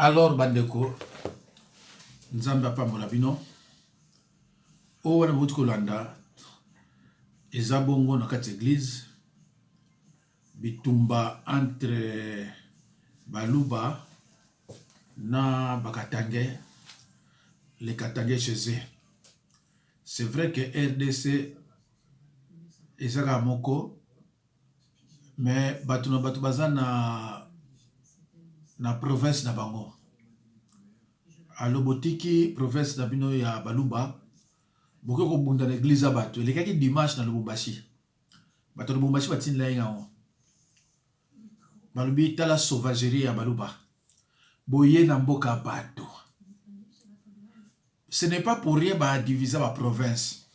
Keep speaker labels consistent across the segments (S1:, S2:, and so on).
S1: Alors bandeko nzambe apambola bino o wana bauti kolanda eza bongo na kati église bitumba entre baluba na bakatange les Katangais chez eux. C'est vrai que RDC ezaka moko mais batu baza na province na bango. Alo botiki province na bino ya baluba boko ko bunda na église ya bato elekaki dimanche na Lubumbashi. Bato na Lubumbashi batini la inga o. Balubi tala sauvagerie ya baluba. Boye na mboka bato. Ce n'est pas pour rien ba diviser la province.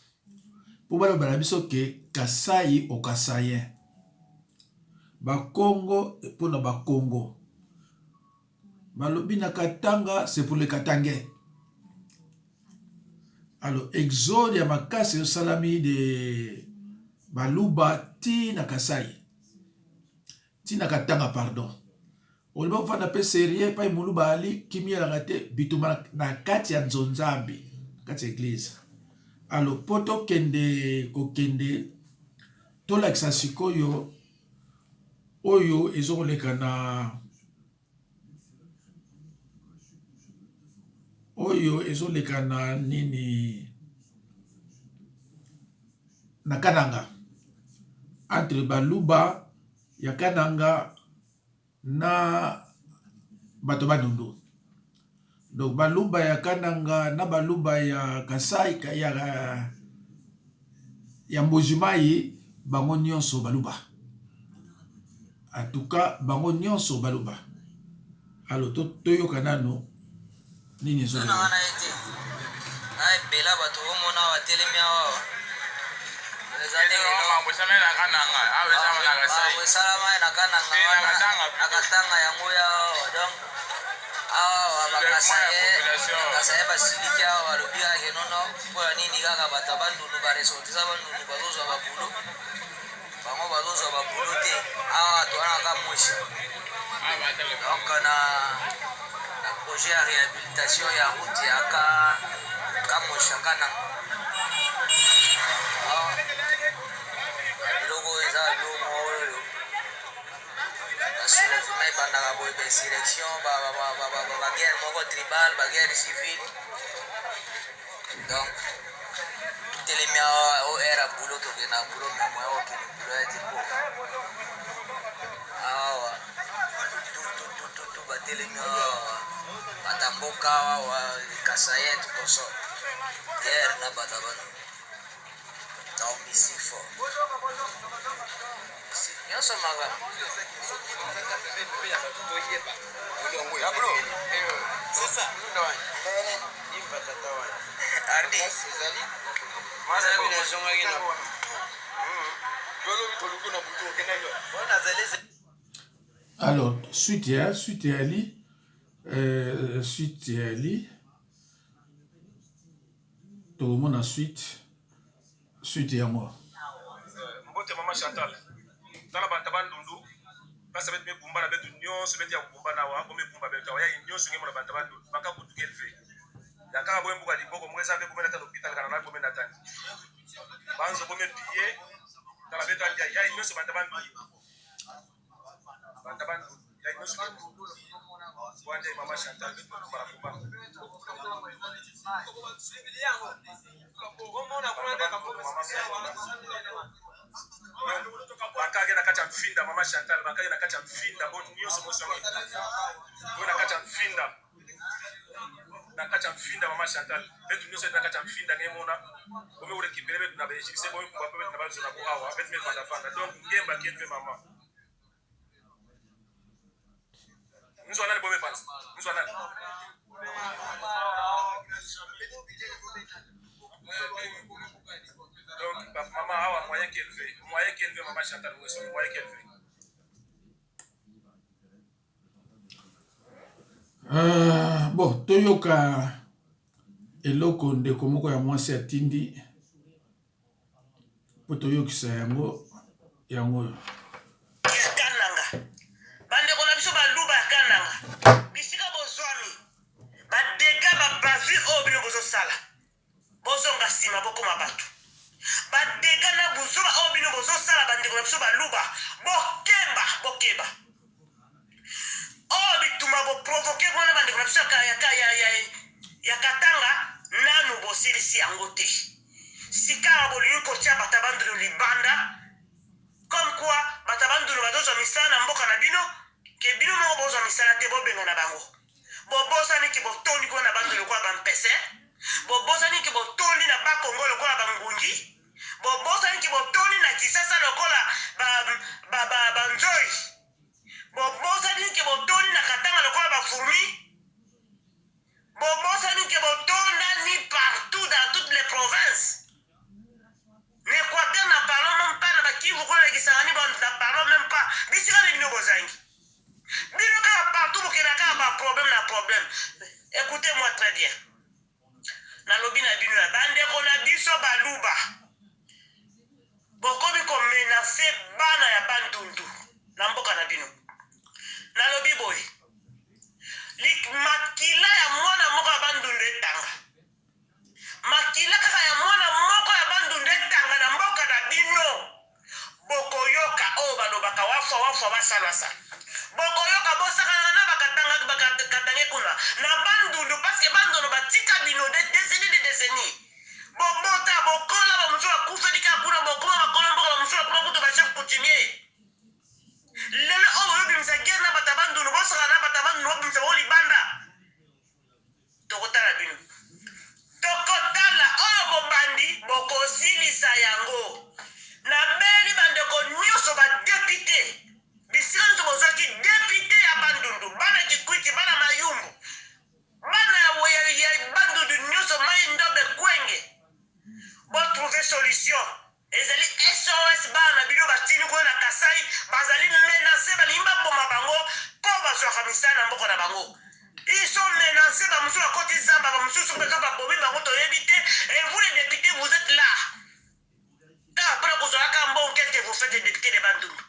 S1: Pour balo balabiso ke Kasai au Kasayen. Ba Congo pour na ba Congo. Balobi na Katanga c'est pour les Katangais. Alors exode ya makasi au salami de baluba ti na Kasai. Ti na Katanga pardon. Oliba ufana pe serie pa imuluba ali kimia la gate bituma na kati ya nzonzambi kati église. Alors poto kende kokende tola kisasiko yo oyo ezoleka na oyo ezoleka na nini na Kananga entre baluba ya Kananga na bato bandundu. Donc baluba ya Kananga na baluba ya Kasai ya Mbujimai bango nyonso baluba. En tout cas bango nyonso baluba. Alors toyo kanano nini zo.
S2: Na ai bela bato omona wa telemia wa. Ezali mambo sana na Kananga. Awe sama na Kasai. Mambo salama na Kananga. Akatanga yango ya donc Kasai basilikia walubia kenono kwa nini kaka batabandu baresotisa bandu bazozo babulo bango bazozo babulo te toana ka mwisho donc na projet ya réhabilitation ya route ya ka mwisho kana biloko eza biloko oyo sur le film bandaka boye insurrection ba guerre moko tribal ba guerre civile donc telemia o era bulo to ke na bulo memo ya oke bulo ya tipo tu ba telemia batamboka wa Kasayen to so guerre na batabano donc ici fort yoso maga c'est ça Ardi maza bila zonga kina
S1: alors suite ali tout le monde ensuite suite ya moi
S3: mbote mama Chantal tala bantabandundu basa bet me bumba na betu nyonso beti ya bumba na wa ko me bumba betu ya nyonso ngemo na bantabandundu baka kutu kelfe ya kaka boye mbuka diboko mweza be bomena ta l'hôpital kana na bomena tani banzo bome piye tala betu ya nyonso bantabandundu ya nyonso wande mama Chantal betu para kumba bakage na kacha mfinda mama Chantal bakage na kacha mfinda bon nyonso moso ngo na kacha mfinda mama Chantal betu nyonso na kacha mfinda ngemona ome urekipere betu na bejise boy kumba betu na bazo na ko awa betu me fanda donc ngemba kienve mama Nous sommes allés pour nous sommes allés. Donc, maman a un moyen qu'elle fait, maman Chantal, le moyen qu'elle fait.
S1: Bon, toyoka eloko ndeko moko ya mwasi atindi po toyokisa yango
S4: ya kananga bandeko na biso baluba ya kananga bisika bozwami badega babavi oyo bino bozosala bozonga nsima bokoma bato badega na buzoba oyo bino bozosala bandeko na biso baluba bokeba oyo bituma boprovoke kuna bandeko na biso ya katanga nanu bosilisi yango te sikala bolingi kotia bata bandulu libanda comme quoi bata bandulu bazozwa misala na mboka na bino ke bino moko bozwa misala te bobenga na bango bobosani ke botondi kuna na bandulu lokola bampese bobosani ke botondi na bakongo lokola bangungi bobosani ke botondi na kisasa lokola banzoi bobosani ke botondi na katanga lokola bafurmi bobosani ke botonda ni partout dans toutes les provinces. L'Équateur n'a parlé même pas, n'a pas qui vous connaissez qui s'en n'a parlé même pas. Mais c'est quand même bozangi. Bino ka partout vous kenaka ba problème. Écoutez-moi très bien. Na lobi na bino na bande ko na biso baluba. Boko bi ko menacer bana ya bandundu na mboka na bino. Na lobi boy. Makila ya mwana moko ya bandundu etanga. Makila kaka ya mwana moko ya bandundu etanga na mboka na bino. Bokoyoka o balobaka wafa basalasa. Bokoyoka bosaka na bakatange kuna. Na bandundu parce que bandundu batika bino de décennies. Bobota bokola ba muso akufedika kuna bokoma bakola mboka ba muso akuma kuto ba chef coutumier. Lelo oyo bimisa gena batabandundu bosaka na batabandundu bimisa boli banda. Tokotala bino. Tokotala oyo bobandi bokosilisa yango. Na beli bandeko nyonso ba député. Bisika nso bozaki député ya bandundu. Bana Kikwiti, bana Mayumbu. Bana ya bandundu nyonso mai ndobe kwenge. Bo trouver solution. Ezali SOS bana bino batini ko na Kasai bazali menacer balimba boma bango po bazwa misala na mboko na bango. Ils sont menacés par monsieur à côté Zamba, par monsieur sur le camp à Bobby, par votre évité, et vous les députés, vous êtes là. Après vous aurez un bon qu'est-ce que vous faites des députés de Bandundu.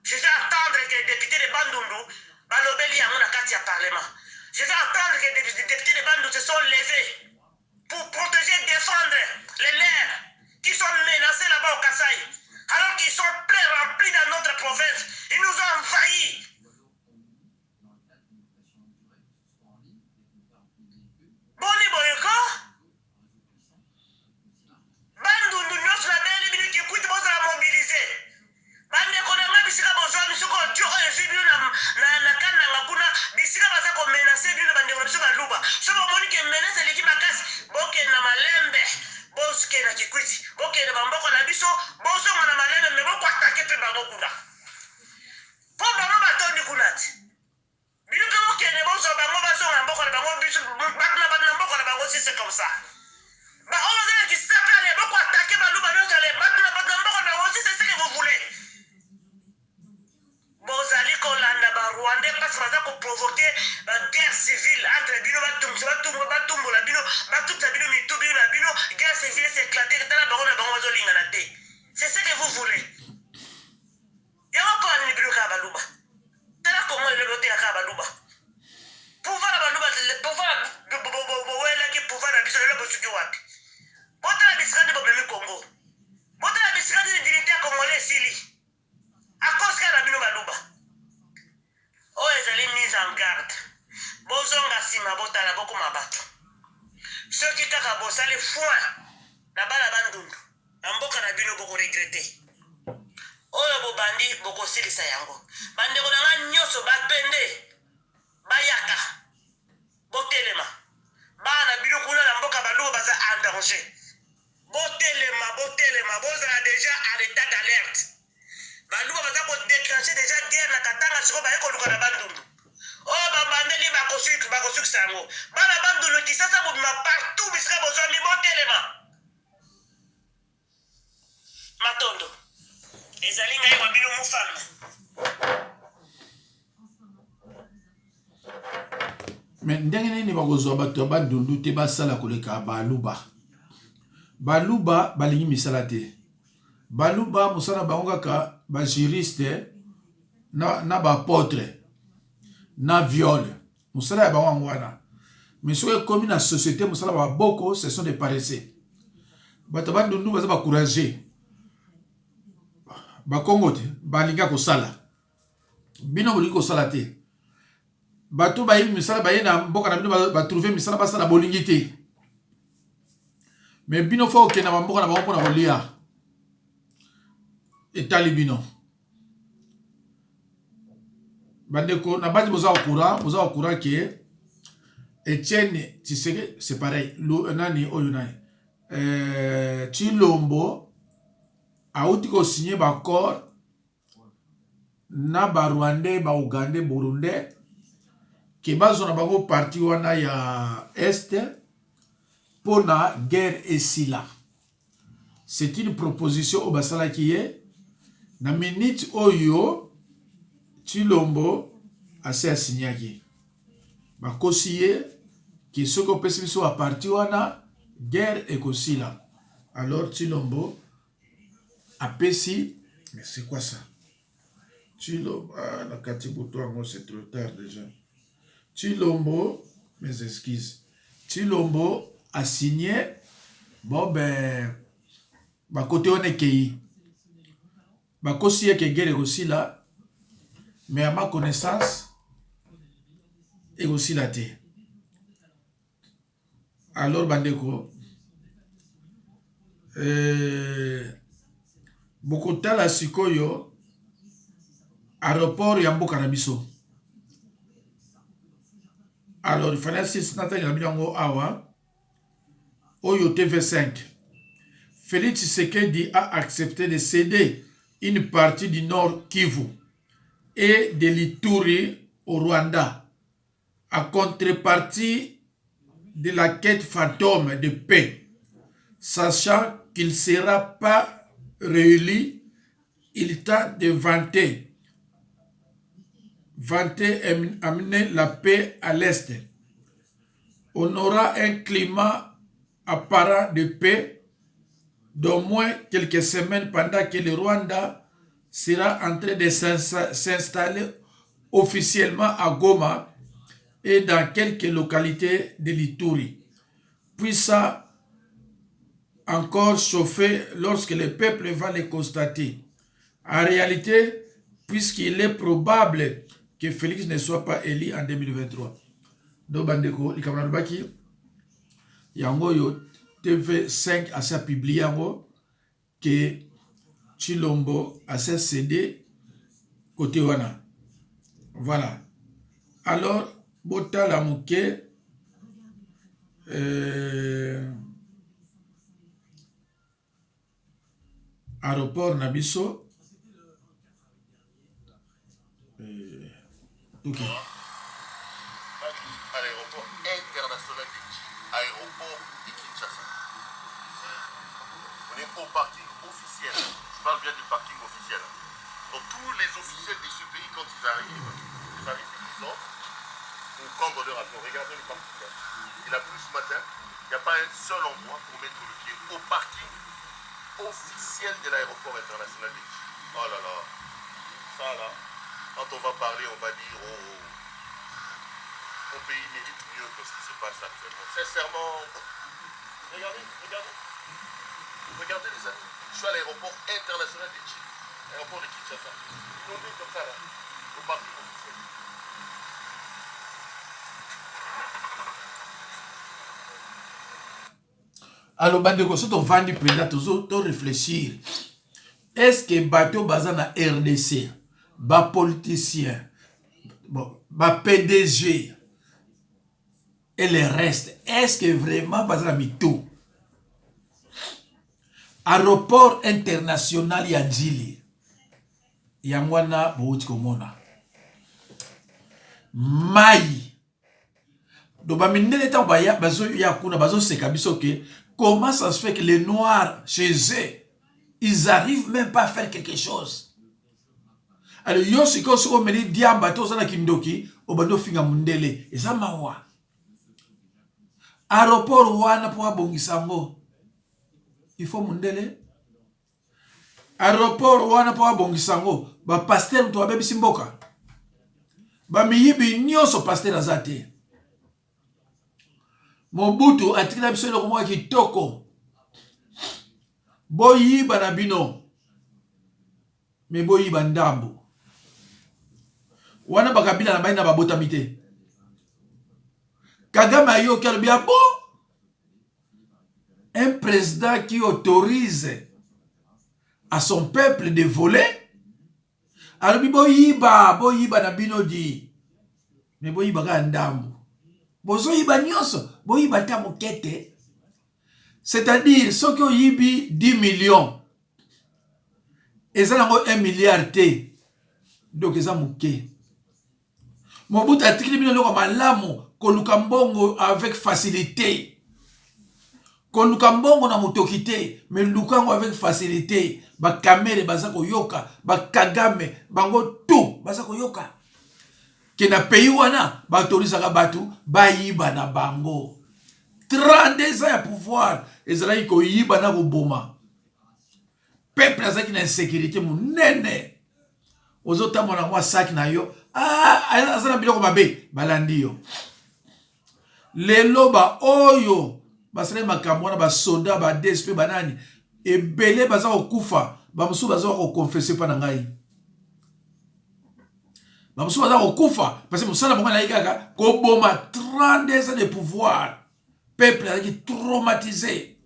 S4: Je vais attendre que les députés de Bandundu, Balobeli à mon akati à parlement. Je vais attendre que les députés de Bandundu se sont levés pour protéger, défendre les leurs qui sont menacés là-bas au Kasaï. Alors qu'ils sont pleins, remplis dans notre province. Ils nous ont envahis. Boni boyoko bandundu nyonso na beli bino Kikwiti bozala mobilize bandeko na nga bisika bozwa misoko dio oyo ezwi bino na kananga kuna bisika baza komenase bino bandeko na biso baluba so bomoni ke menase eleki makasi bokende na malembe bokende na Kikwiti bokende bamboko na biso bozonga na malembe me bokwatake mpe bango kuna po bango batondi kuna ti bino mpe bokende bozwa bango bazonga na mboko na bango biso c'est comme ça. Bah on va dire qu'il s'appelle beaucoup attaquer Balouba nous allez aussi c'est ce que vous voulez. Bozali kolanda ba Rwanda parce que ça va provoquer une guerre civile entre bino batumbo la bino batuta bino mitubi la bino guerre civile s'est éclatée dans la bango na bango zolinga na té. C'est ce que vous voulez. Ya encore ni bino ka Balouba. Tala comment le voter ka Balouba. Pouvoir la Balouba le pouvoir pouvoir na biso lelo bosuki wapi botala bisikani bomemi Congo botala bisikani dignité ya congolais esili akose kaka na bino baluba oyo ezali mise en garde bozonga nsima botala bokoma bato soki kaka bosali foin na bana bandundu na mboka na bino bokoregrete oyo bobandi bokosilisa yango bandeko na nga nyonso bapende bayaka botelema bana bino kuna na mboka baluba baza en danger botelema bozala déjà en état d'alerte baluba baza kodéclencher déjà guerre na katanga siko baye koluka na bandundu bakosukisa yango bana bandulu kisasa bobima partout bisika bozwa mibotelema matondo ezali ngai mobilo mofalma
S1: mais ndenge nini bakozwa bato ya bandundu te basala koleka baluba baluba balingi misala te baluba mosala bango kaka bajuriste na bapotre na viole mosala ya bango yango wana mais soki ekomi na société mosala baboko ce sont des paresseux bato ya bandundu baza bacourage bakongo te balinga kosala bino bolingi kosala te bato bayebi misala baye na mboka na bino batrouve misala basala bolingi te mais bino fo okende na bamboka na bango mpona kolia etali bino bandeko na basi boza au courant ke Etienne Tshisekedi c'est pareil nani oyo nani Tshilombo auti ko signer ba accord na ba Rwandais ba Ougandais Burundais ke bazona bango parti wana ya Est pona guerre esila. C'est une proposition au basala qui est na minute oyo Tshilombo ase asignaki bakosiye ki soko pesi biso a parti wana guerre ekosila. Alors Tshilombo apesi mais c'est quoi ça Tshilombo la katibuto yango c'est trop tard déjà. Tshilombo mes excuses Tshilombo a signé bon ben bakote on ekei bakosiye ke guerre ekosila mais à ma connaissance ekosila te. Alors bandeko bokotala sikoyo aéroport ya mboka na biso. Alors il fallait assist natali na bilango awa oyo TV5 Félix Tshisekedi a accepté de céder une partie du Nord Kivu et de l'Ituri au Rwanda en contrepartie de la quête fantôme de paix. Sachant qu'il ne sera pas réélu, il tente de vanter amener la paix à l'Est. On aura un climat apparent de paix d'au moins quelques semaines pendant que le Rwanda sera en train de s'installer officiellement à Goma et dans quelques localités de l'Ituri. Puis ça encore chauffer lorsque le peuple va le constater. En réalité, puisqu'il est probable que Félix ne soit pas élu en 2023. Donc, bandeko, il y yango yo TV5 a sa publié yango que Tshilombo a sa cédé côté wana. Voilà. Alors, bota la mouke aéroport Nabiso. Ok.
S5: À l'aéroport international aéroport de Kinshasa. On est au parking officiel. Je parle bien du parking officiel. Donc tous les officiels de ce pays, quand ils arrivent ils entrent, on prend leur avion. Regardez le parking là. Il a plu ce matin. Il n'y a pas un seul endroit pour mettre le pied au parking officiel de l'aéroport international de Kinshasa. Oh là là. Ça là. Quand on va parler, on va dire mon pays mérite mieux que ce qui se passe actuellement. Sincèrement, regardez les amis. Je suis à l'aéroport international de Chine, l'aéroport de Kinshasa. Ils l'ont mis comme ça là, au parking officiel.
S1: Alors, bandeko, si on vend du président, tu réfléchir. Est-ce que bateau basé na RDC, ba politicien, bon, ba PDG et le reste, est-ce que vraiment basé na mito? Aéroport international ya Djili, yangwana bouti komona. Mai, Donc, Bamindele tant baya, bazo yakuna, bazo sekabiso ke, comment ça se fait que les Noirs, chez eux, ils arrivent même pas à faire quelque chose. Alors, yo si ko soko meni diamba to sana kindoki, obando finga mundele, eza mawa. Aéroport wana po abongisango. Il faut mundele. Aéroport wana po abongisango, ba pasteur to abebi simboka. Ba miyibi nyonso pasteur azate. Mobutu atikila biso eloko moko kitoko. Boyiba na bino. Me boyiba ndambo. Wana bakabila na baina babotami te. Kagame ayo kalbia bo. Un président qui autorise à son peuple de voler. Alors boyiba na bino di. Me boyiba ka ndambo. Bozo yiba nyonso, boyiba ta mokete. C'est-à-dire, ceux qui ont yibi 10 millions, ils ont 1 milliard te. Donc, ils ont mouké. Mobutu a tikili bino loko malamu, koluka mbongo avec facilité. Koluka mbongo na mutokite, mais lukango avec facilité. Ba kamere bazako yoka, ba Kagame, bango tout, bazako yoka. Ke na pays wana, ba autorisaka batu, ba yiba na bango. 32 ans ya pouvoir, ezalaki ko yiba na koboma. Peuple azaki na insécurité munene. Ozota mona mwa saki na yo, azana biloko mabe, balandi yo. Lelo ba oyo, basale makambo na ba soda, ba DSP banani, ebele baza kokufa, ba musu baza ko confesser pa na ngai. Bamusu baza kokufa parce que musala bonga na ikaka ko boma 32 ans de pouvoir. Peuple a été traumatisé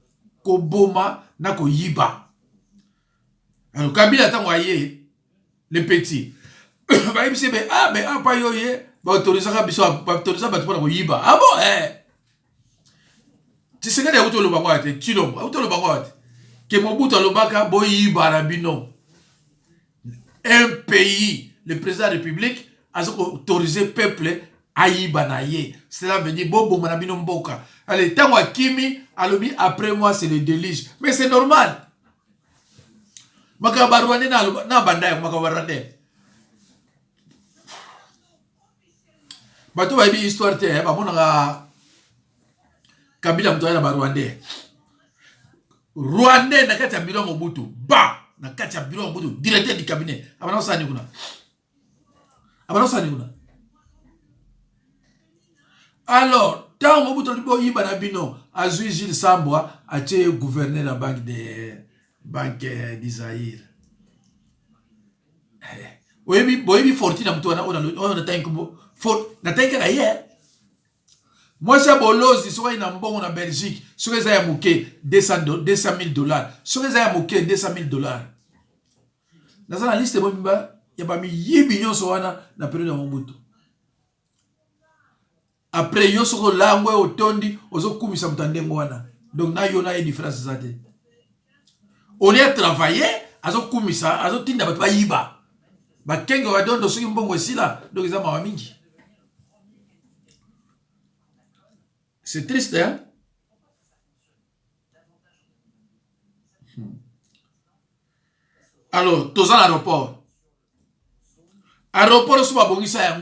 S1: ko boma na ko yiba. Alors Kabila tango aye les petits. Ba ibise be pa yo ye ba autoriser ka biso ba autoriser ba tpona ko yiba. Ah bon Tu sais que les autos le bagouate, Chilom, auto le bagouate. Que Mobutu alobaka bo yiba na bino. Un pays le président de la République a autorisé le peuple à y. Cela veut dire Bobo Manabino Mboka. Allez, tant que Kimi, après moi, c'est le délige. Mais c'est normal. Makabarwane na bandai, makabarwane. Bato va dire histoire, Kabila Mtoya na Rwandais. Rwandais na kati ya biro Mobutu. Ba! Na kati ya biro Mobutu. Directeur du cabinet. Abana sani kuna. Alors, tant Mobutu libo yiba na bino, azui Gilles Sambwa, a été gouverneur de la banque d'Isaïr. Boyebi fortune na mtu ona tankubo. Na tanka hier. Moi, c'est bolosi, soit une mbongo na Belgique, soit ils ont mouké $200 000, soit ils ont mouké $200 000. Dans la liste, il y a pas mis 8 millions sur la période de Mobutu. Après, il y a sur la langue au tondi, aux autres commis samtandé moana. Donc, là, il y a une différence. On est travaillé, à autres commis ça, à autres tinda pas yiba. Bah, kengo va donner ce qui mbongo ici là, donc ils ont mamingi. C'est triste, hein? Alors, tous à l'aéroport. Aéroport, c'est pas bon, ça y est.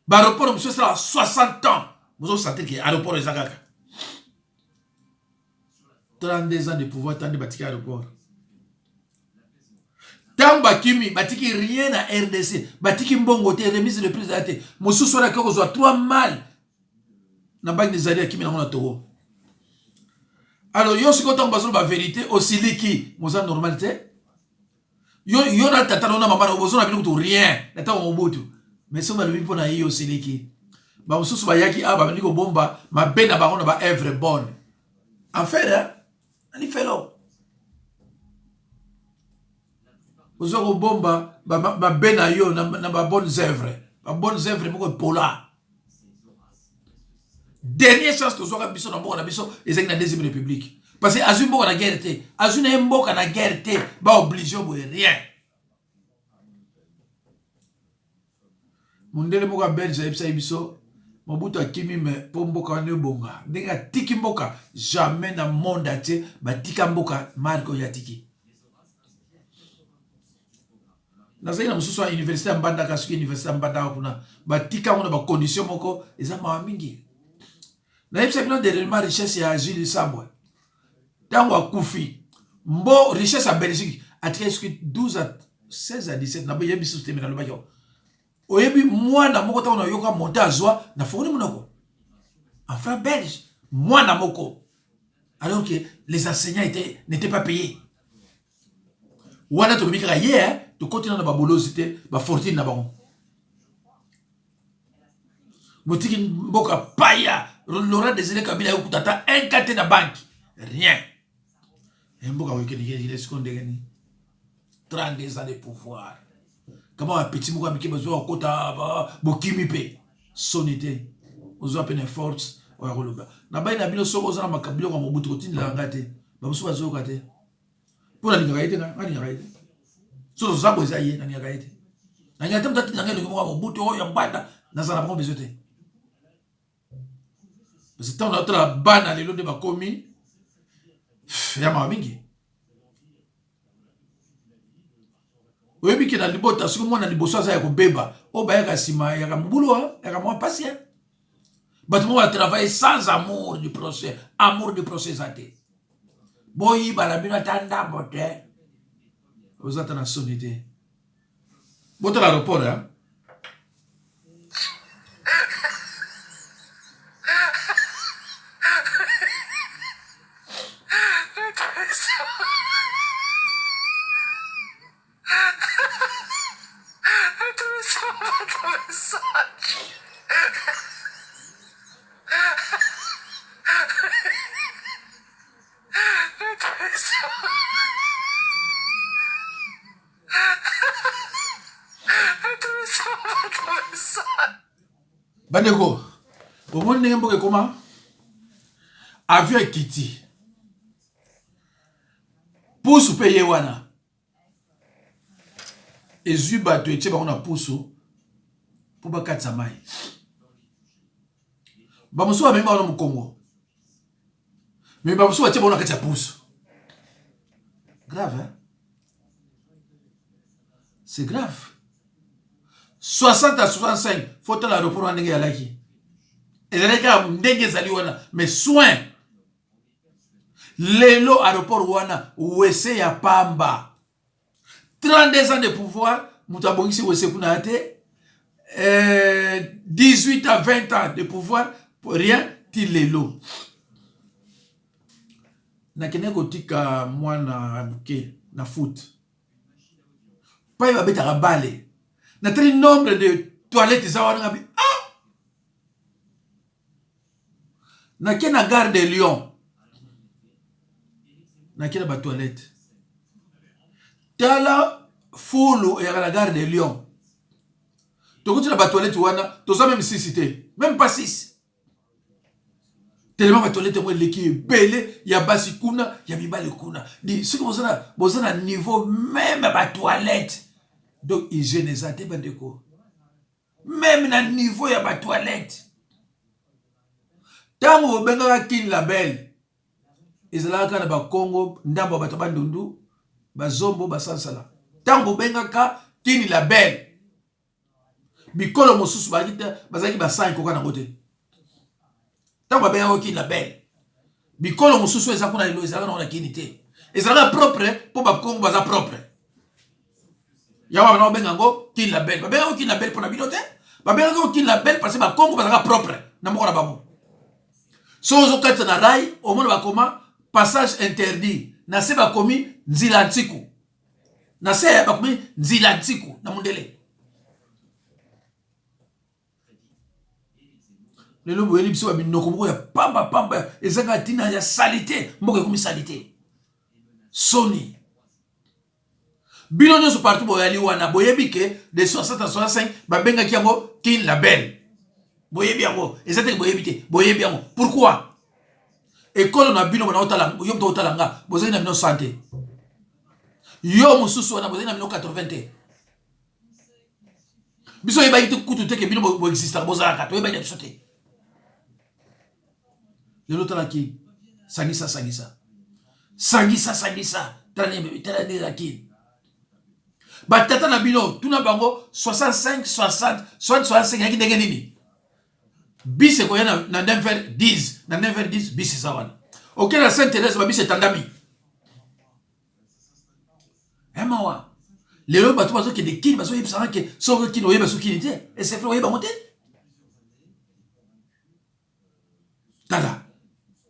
S1: L'aéroport, monsieur, c'est 60 ans. Vous sentez que l'aéroport est Zagaka. 32 ans de pouvoir, tant de bâtir l'aéroport. Tant Bakimi, bâtiki rien à RDC. Bâtiki Mbongo, remise de prise d'arrêté. Monsieur, soit d'accord, on soit 3 mal. Na banque des alliés qui m'ont toro. Alors, yo si kotan bazo ba vérité aussi liki, moza normalité. Yo na tata na mama na bozo na biluku rien. Na ta Mobutu. Mais so ba lubi pona yo aussi liki. Ba mususu ba yaki aba ndiko bomba, ma bena ba ona ba œuvre bonne. En fait, ani felo. Bozo ko bomba ba bena yo na ba bonnes œuvres. Ba bonnes œuvres moko pola. Dernière chance que soit biso na mboka na biso ezaki na deuxième république parce que azui mboka na guerre te azui na mboka na guerre te ba obligé bo rien mundele mboka belge ebisa biso Mobutu akimi me po mboka wana bonga. Ndenge tiki mboka jamais na monde ate batika mboka marko ya tiki. Nazali na mususu wa université ya Mbanda kasuki université ya Mbanda kuna batika ngona ba condition moko eza mawa mingi. Na yebisa bino derrière richesse ya Jules Sambwe. Tango akufi mbo richesse ya Belgique atika jusqu'à 12 à 16 à 17 na boyebi système na lobaki. Oyebi mwana moko ta na yoka monta azwa na foni monoko. Enfin belge, mwana moko. Alors que les enseignants n'étaient pas payés. Wana to bikaka hier to continue na babolosité ba fortune na bango. Motiki mboka paya Laurent Désiré Kabila yokutata un quartier na banque. Rien. Mboka wekeli il est scondé 32 ans de pouvoir. Comment un petit mouga qui besoin au kota bokimi pe sonité aux open force ou roloba na ba na bino so ozana makabilo kwa Mobutu kotini la ngate ba musu bazo kate pour la ngate na ngate so zabo zaye na ngate na ngate mtati na ngate kwa Mobutu o ya Mbanda na sana ba besoin te parce que tant notre bana lelo de bakomi ya ma mingi. Oyebi ke na libota siko mwana liboso aza ya kobeba o ba ya sima ya mbulo ya mwa patient. But moi travailler sans amour du procès até. Boyi balabina tanda bote. Vous êtes en sonité. Bote l'aéroport hein. Bandeko, au monde n'est pas comment avion ekiti. Pousse payer wana. Ezu bato eche ba ona pousse pour ba katsa mai. Ba muso ba memba na Congo. Mais ba muso ba che ba ona katsa pousse. Grave hein? C'est grave. 60 à 65, faut que l'aéroport en ait laki. Et les gars, mais soin. Lelo aéroport wana, ouesse ya pamba. 32 ans de pouvoir, moutabongisi ouesse kunate. 18 à 20 ans de pouvoir, pour rien, ti lelo. Nakene kotika mwana mke na foot. Pa iba beta rabale. Notre nombre de toilettes zawana na kena gare de Lyon na kena ba toilette tala fulu ya la gare de Lyon to kuti na ba toilette wana to za même 6 cités même pas 6 tellement ba toilette mo leki belé ya basi kuna ya mibale kuna di ce que vous na niveau même ba toilette. Donc, hygiène est zate bandeko. Même na niveau ya ba toilette. Tango benga kin label. Izalaka na ba Congo, ndambo ba tabandundu, ba zombo ba sansala. Tango benga ka kin label. Bikolo mosusu ba dita bazaki ba 5 koka na ngote. Tango benga kin label. Bikolo mosusu ezakuna lelo ezalaka na kinité. Ezalaka propre pour ba Congo baza propre. Yawa na benga ngo kin label. Ba benga kin label pour na binote. Ba benga ngo kin label parce que ba Congo bazaka propre na moko na bango. So zo kata na rai au monde ba koma passage interdit. Na se ba komi nzila ntiku. Na se ba komi nzila ntiku na mundele. Lelo boyeli biso ba binoko moko ya pamba ezanga tina ya salité moko komi salité. Sony Bino nyoso partout boyali wana boyebi ke de 60 à 65 ba benga kiango kin label. Boyebi yango, ezate boyebi te, boyebi yango. Pourquoi? École na bino na otala, yo mto otalanga, bozali na bino santé. Yo mususu wana bozali na bino 80. Biso yeba yitu kutu teke bino bo exista bozala ka, to yeba ya bisote. l'autre là qui Sangisa. Tala ne qui. Batata na bino, tout na bango 65, 60, 65 yaki ndenge nini. Bis e koya na 9h10, na 9h10 bis ça wana. OK na Sainte-Thérèse ba bis etandami. Mawa. Lelo bato bazo ke de kini bazo yebisa ke so kini oyeba so kini te. Et c'est fait oyeba monter. Tala.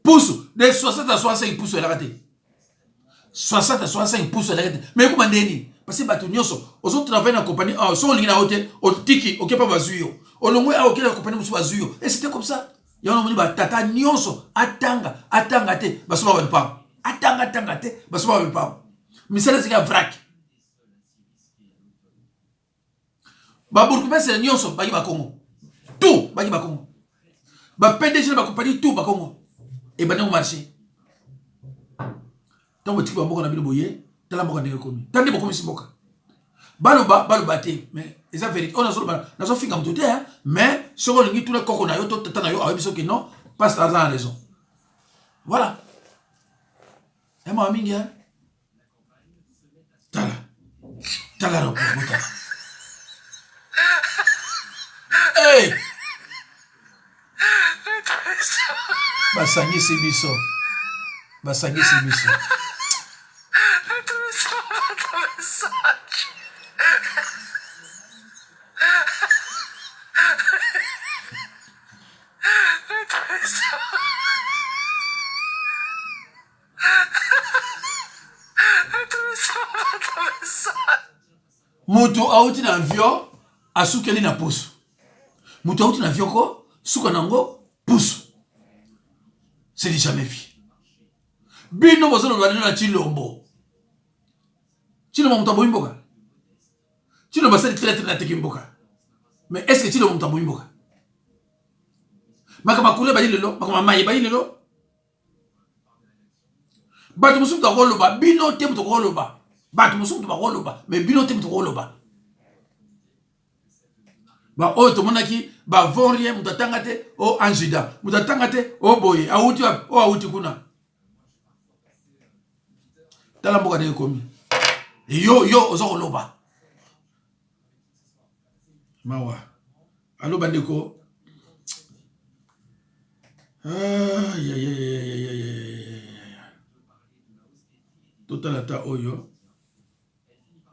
S1: Pousse de 60 à 65 pouces la raté. 60 à 65 pouces la raté. Mais comment ndeni? Parce que bato nyonso, aux autres travaillent dans la compagnie, so lingi na hotel, au tiki, OK pas bazuyo. Au longwe OK la compagnie musu bazuyo. Et c'était comme ça. Il y a un moment tata nyonso atanga te basoma ba pa. Atanga te basoma ba pa. Misala zika vrac. Ba burkina c'est nyonso baki ba Congo. Tout baki ba Congo. Ba PDG ba compagnie tout ba Congo. Et ba no marché. Tant que tu vas mboka na bino boye, tala mboka ndenge komi. Tande boko misi mboka. Baloba te, mais eza vérité. On a solo ba, na so finga mtote hein, mais soko lingi tout le koko na yo to tata na yo awebiso ke non, passe l'argent à raison. Voilà. Et moi mingi hein. Tala ropo bota. Hey! Basangisi biso. Mutu auti na avion asukeli na pusu. Mutu auti na avion ko suka nango pusu. C'est du jamais vu. Bino bozolo lwa na Chilombo. Chilombo mutaboyi mboka. Chilombo basali traite na teki mboka. Mais est-ce que Chilombo mutaboyi mboka? Makama kule bayi lelo, makama mayi bayi lelo. Batu musu mutakoloba, bino te mutakoloba. Batu musu mutakoloba, mais bino te mutakoloba. Ba o to monaki ba vonrie mutatangate o anjida mutatangate o boye auti o auti kuna tala mboka de komi yo ozo loba mawa alo bandeko ya total ata oyo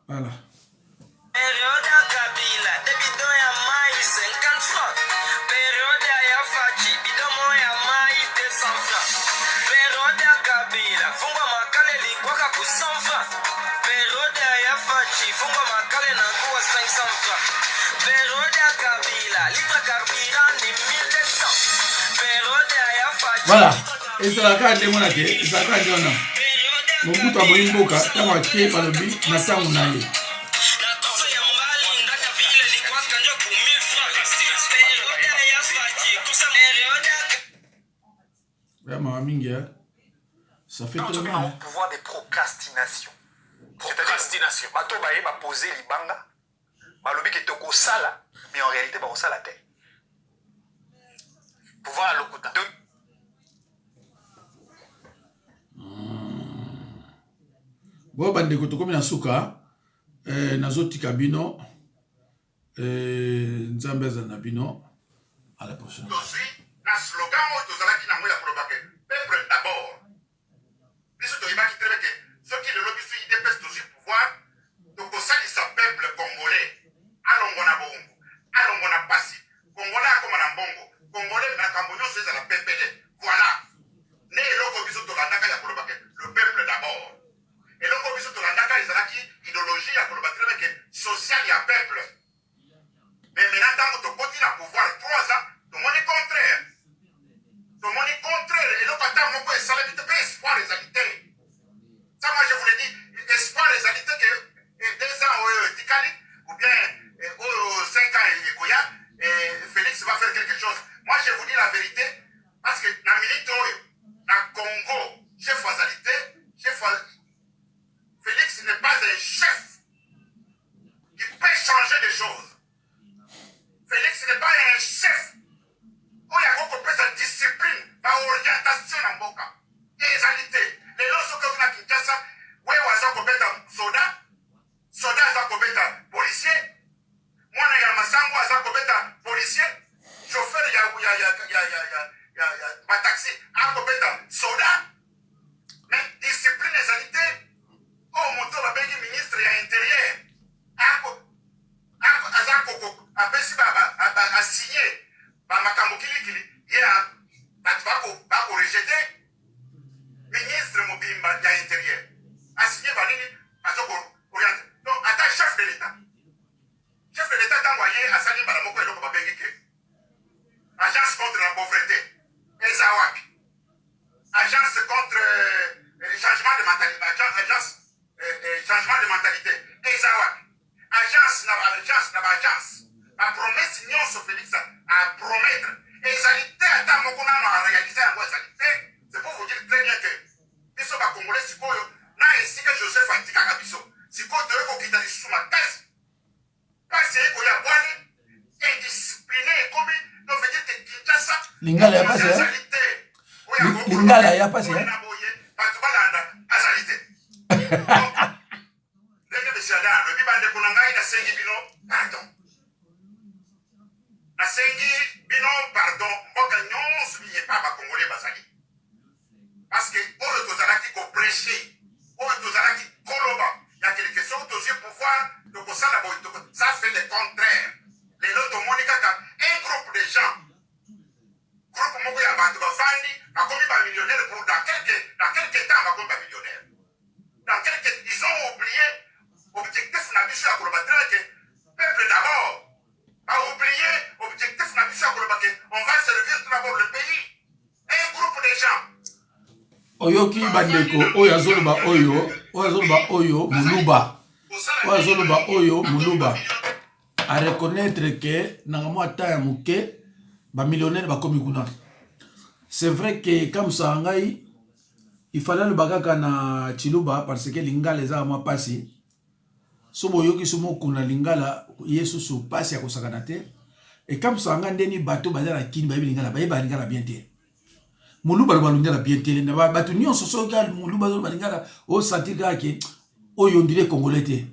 S1: voilà. Voilà, et c'est la carte de mon athée, c'est la carte de mon athée. Mon bout à Boimboka, t'as marqué par le but, n'a pas mon aïe. Vraiment, Mingia, ça fait très mal.
S5: Au pouvoir de procrastination. Procrastination. Bato baye ba poser libanga. Ba lobi ke toko sala, mais en réalité ba sala te. Pouvoir à lokuta.
S1: Bon bandeko tokomi na suka nazotika bino nzambe aza na bino à la prochaine.
S5: Na slogan o tozalaki na moya probake peuple d'abord. Biso toyibaki très bien ceux qui le lobby sur IDPS toujours pouvoir donc ça sa peuple congolais alongo na bongo alongo na pasi congolais comme na bongo congolais na kambonyo c'est la peuple voilà ne eloko biso tolandaka ya probake le peuple d'abord. Et donc, on a une idéologie sociale et peuple. Mais maintenant, quand on continue à pouvoir 3 ans, tout le monde est contraire. Tout le monde est contraire. Et donc, on peut espoir les alité. Ça, moi, je vous l'ai dit, espoir les alité que 2 ans au Tikali, ou bien 5 ans et Félix va faire quelque chose. Moi, je vous dis la vérité, parce que dans la minute, dans le Congo, chef fatalité, Félix n'est pas un chef qui peut changer des choses. Félix n'est pas un chef. Il y a beaucoup de discipline, par orientation. taxi akobeta soda mais discipline ezalité oyo moto babengi ministre ya intérieur aza apesi asigné bamakambo kilikili ye bato bakorejete ministre mobimba ya intérieur asigné banini azokoriente donc ata chef de l'état ntango aye asali mbala moko eloko babengi ke agence contre la pauvreté eza wapi agence contre changement de mentalité eza wapi agence na baagence bapromese nyonso félix apromettre ezali te ata moko nano arealize yango ezali te c'est pour vous dire très bien que biso bakongolais sikoyo na esika joseph atikaka biso sikoyo toye kokita lisusu makasi kasi ekoya bwani indiscipliné ekomi donc veut dire que kinshasa
S1: lingala ya pasi lingala ya pasi
S5: bato balanda azali te ndenge besiada alobi bandeko na ngai nasengi bino pardon mboka nyonso binyepa bakongole bazali parce que oyo tozalaki koprêche oyo tozalaki koloba ya keleke soki tozwi pouvoir tokosala boye ça fait le contraire lelo tomoni kaka un groupe de gens groupe moko ya bato bafandi bakomi bamillionnaire pour dans quelque temps bakomi bamillionnaire ils ont oublié objectif na biso ya koloba tena ke peuple d'abord oublié objectif na biso ya koloba ke on va servir tout d'abord le pays un groupe de gens
S1: oyoki bandeko oyo azoloba muluba a reconnaître que nanga mwa ata ya moke bamillionnaire bakomi kuna. C'est vrai que comme ça ngai il fallait le bagaka na Chiluba parce que lingala eza mwa pasi so boyoki so mokuna lingala yesu so pasi ya kosakana te et comme ça nga ndeni bato bazala kini ba lingala ba lingala bien te muluba ba lingala bien te na bato nyonso so ka muluba zo ba lingala o sentir ka ke oyo ndire congolais te